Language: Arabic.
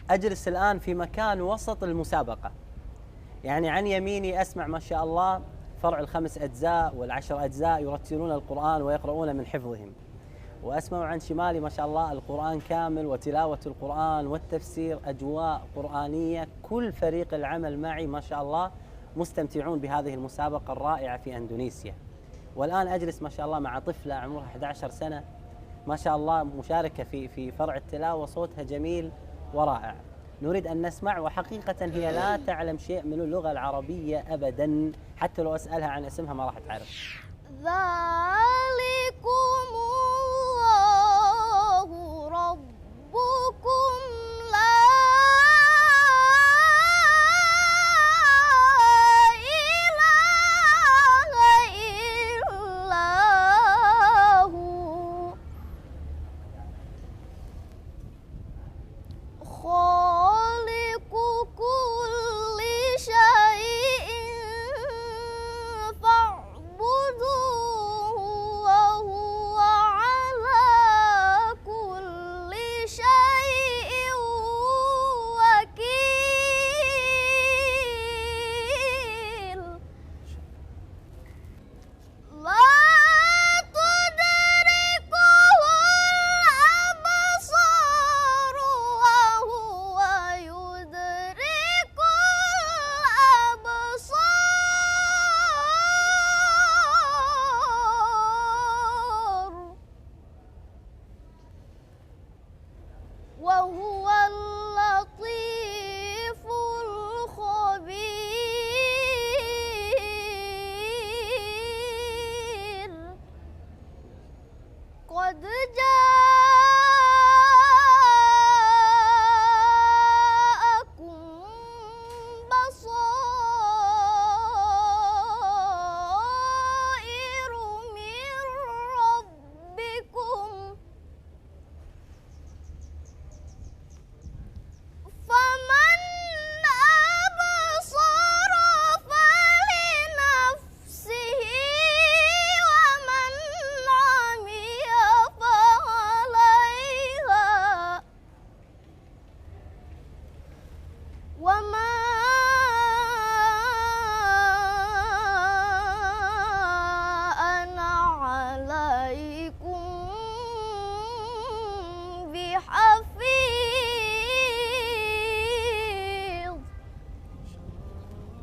أجلس الآن في مكان وسط المسابقة، يعني عن يميني أسمع ما شاء الله فرع الخمس أجزاء والعشر أجزاء يرتلون القرآن ويقرؤون من حفظهم، وأسمع عن شمالي ما شاء الله القرآن كامل وتلاوة القرآن والتفسير، أجواء قرآنية. كل فريق العمل معي ما شاء الله مستمتعون بهذه المسابقة الرائعة في أندونيسيا. والآن أجلس ما شاء الله مع طفله عمرها 11 سنة ما شاء الله مشاركة في فرع التلاوة، صوتها جميل ورائع. نريد أن نسمع، وحقيقة هي لا تعلم شيء من اللغة العربية أبدا، حتى لو أسألها عن اسمها ما راح تعرف. ذلكم